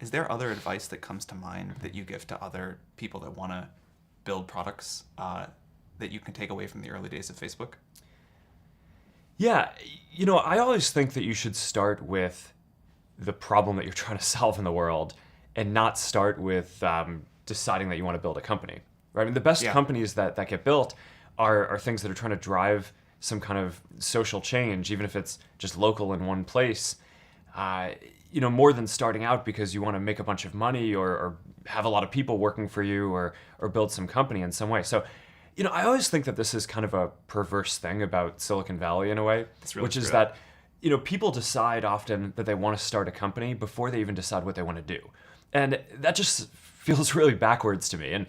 Is there other advice that comes to mind that you give to other people that want to build products that you can take away from the early days of Facebook? Yeah, I always think that you should start with the problem that you're trying to solve in the world and not start with deciding that you want to build a company, right? I mean, the best Yeah. companies that get built are things that are trying to drive some kind of social change, even if it's just local in one place. More than starting out because you want to make a bunch of money or have a lot of people working for you or build some company in some way. So, I always think that this is kind of a perverse thing about Silicon Valley in a way, That's really which is true. that, people decide often that they want to start a company before they even decide what they want to do. And that just feels really backwards to me. And,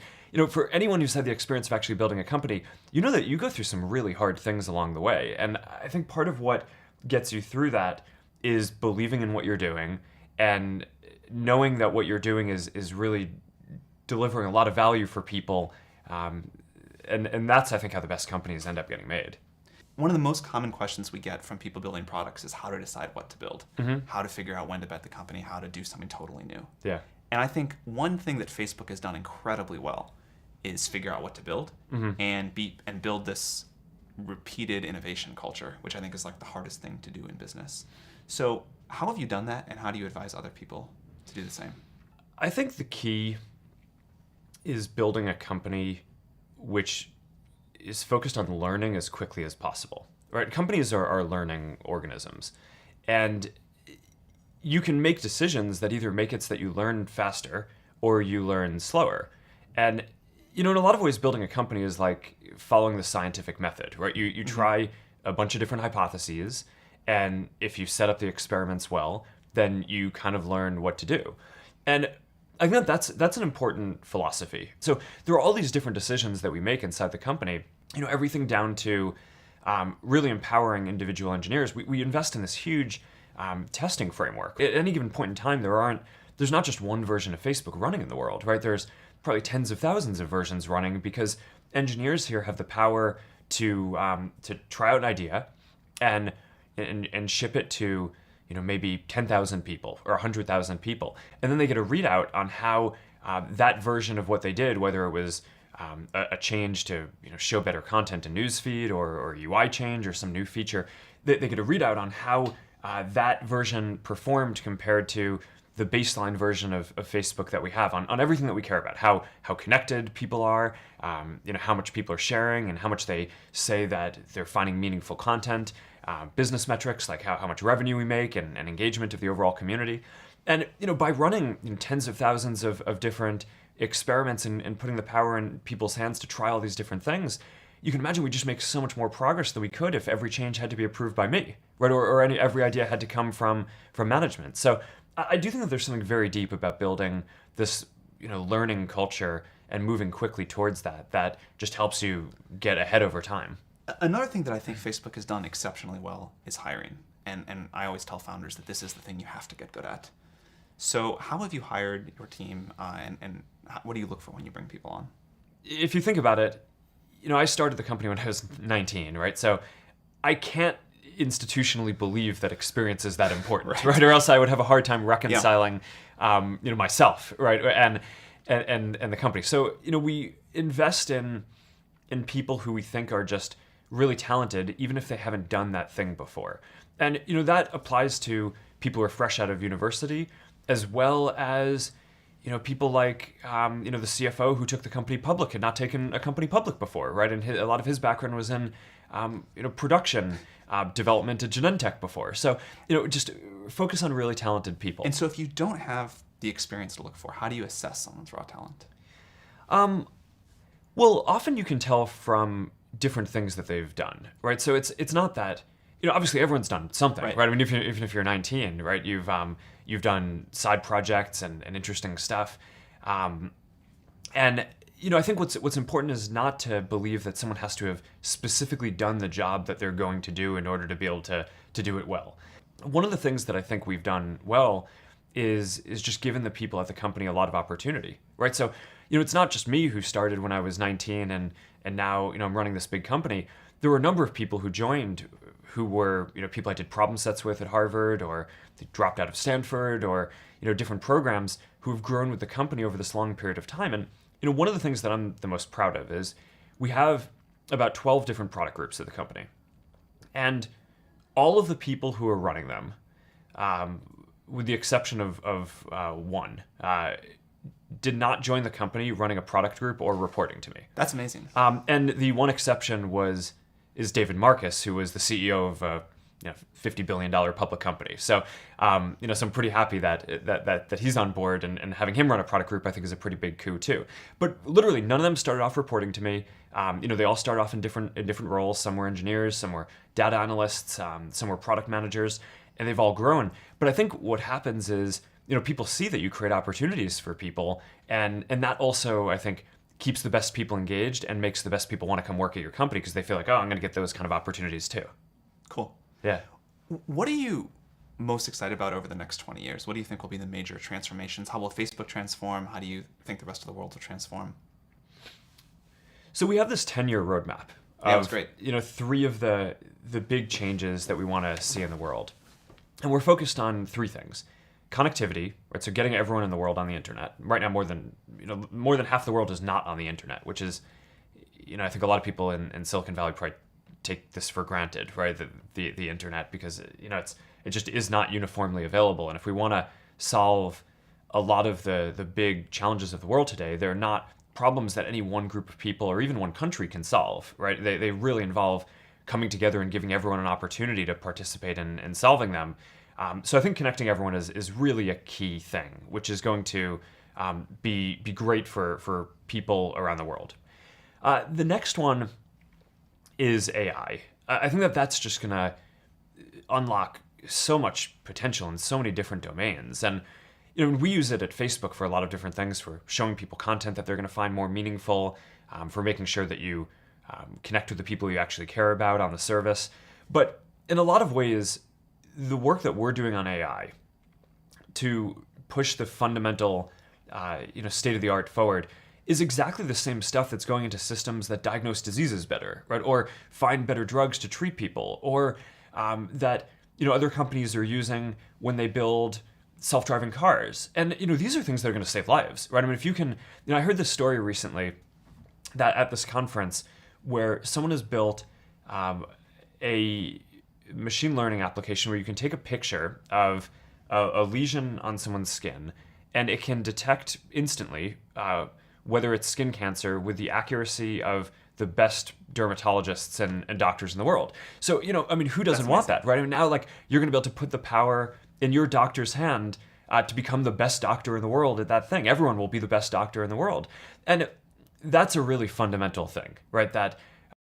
for anyone who's had the experience of actually building a company, you know that you go through some really hard things along the way. And I think part of what gets you through that is believing in what you're doing and knowing that what you're doing is really delivering a lot of value for people. And that's, I think, how the best companies end up getting made. One of the most common questions we get from people building products is how to decide what to build, how to figure out when to bet the company, how to do something totally new. Yeah. And I think one thing that Facebook has done incredibly well is figure out what to build and build this repeated innovation culture, which I think is like the hardest thing to do in business. So how have you done that, and how do you advise other people to do the same? I think the key is building a company which is focused on learning as quickly as possible. Right? Companies are learning organisms. And you can make decisions that either make it so that you learn faster or you learn slower. And in a lot of ways, building a company is like following the scientific method, right? You try a bunch of different hypotheses, and if you set up the experiments well, then you kind of learn what to do. And I think that's an important philosophy. So there are all these different decisions that we make inside the company, everything down to really empowering individual engineers. We invest in this huge testing framework. At any given point in time, there's not just one version of Facebook running in the world, right? There's probably tens of thousands of versions running because engineers here have the power to try out an idea and ship it to maybe 10,000 people or 100,000 people, and then they get a readout on how that version of what they did, whether it was a change to show better content in newsfeed or UI change or some new feature, they get a readout on how that version performed compared to the baseline version of Facebook that we have on everything that we care about, how connected people are, how much people are sharing and how much they say that they're finding meaningful content, business metrics like how much revenue we make and engagement of the overall community. And by running tens of thousands of different experiments and putting the power in people's hands to try all these different things, you can imagine we just make so much more progress than we could if every change had to be approved by me, right? Or every idea had to come from management. So I do think that there's something very deep about building this learning culture and moving quickly towards that just helps you get ahead over time. Another thing that I think Facebook has done exceptionally well is hiring. And I always tell founders that this is the thing you have to get good at. So how have you hired your team, and what do you look for when you bring people on? If you think about it, I started the company when I was 19, right? So I can't institutionally believe that experience is that important, right? Or else I would have a hard time reconciling, myself, right, and the company. So we invest in people who we think are just really talented, even if they haven't done that thing before. And that applies to people who are fresh out of university, as well as people like the CFO who took the company public had not taken a company public before, right? And a lot of his background was in production development at Genentech before. So just focus on really talented people. And so if you don't have the experience to look for, how do you assess someone's raw talent? Well, often you can tell from different things that they've done, right? So it's not that obviously everyone's done something, right? I mean, even if you're 19, right, you've done side projects and interesting stuff, and I think what's important is not to believe that someone has to have specifically done the job that they're going to do in order to be able to do it well. One of the things that I think we've done well is just given the people at the company a lot of opportunity, right? So it's not just me who started when I was 19 and now I'm running this big company. There were a number of people who joined who were people I did problem sets with at Harvard, or they dropped out of Stanford, or different programs who have grown with the company over this long period of time. And one of the things that I'm the most proud of is we have about 12 different product groups at the company. And all of the people who are running them, with the exception of one, did not join the company running a product group or reporting to me. That's amazing. And the one exception is David Marcus, who was the CEO of a $50 billion public company. So, so I'm pretty happy that he's on board, and having him run a product group, I think, is a pretty big coup too. But literally, none of them started off reporting to me. They all started off in different roles. Some were engineers, some were data analysts, some were product managers, and they've all grown. But I think what happens is, people see that you create opportunities for people, and that also, I think, keeps the best people engaged and makes the best people want to come work at your company because they feel like, oh, I'm going to get those kind of opportunities too. Cool. Yeah. What are you most excited about over the next 20 years? What do you think will be the major transformations? How will Facebook transform? How do you think the rest of the world will transform? So we have this 10-year roadmap. Yeah, that's great. 3 of the big changes that we want to see in the world. And we're focused on 3 things. Connectivity, right? So getting everyone in the world on the internet. Right now, more than half the world is not on the internet, which is, I think a lot of people in Silicon Valley probably take this for granted, right? The internet, because it just is not uniformly available. And if we want to solve a lot of the big challenges of the world today, they're not problems that any one group of people or even one country can solve, right? They really involve coming together and giving everyone an opportunity to participate in solving them. So I think connecting everyone is really a key thing, which is going to be great for people around the world. The next one is AI. I think that's just going to unlock so much potential in so many different domains. And we use it at Facebook for a lot of different things, for showing people content that they're going to find more meaningful, for making sure that you connect with the people you actually care about on the service. But in a lot of ways, the work that we're doing on AI to push the fundamental, state-of-the-art forward is exactly the same stuff that's going into systems that diagnose diseases better, right? Or find better drugs to treat people, or that other companies are using when they build self-driving cars. And these are things that are going to save lives, right? I mean, if you can, I heard this story recently that at this conference where someone has built a machine learning application where you can take a picture of a lesion on someone's skin, and it can detect instantly whether it's skin cancer with the accuracy of the best dermatologists and doctors in the world. So, who doesn't want that, right? I mean, now, you're going to be able to put the power in your doctor's hand to become the best doctor in the world at that thing. Everyone will be the best doctor in the world. And that's a really fundamental thing, right? That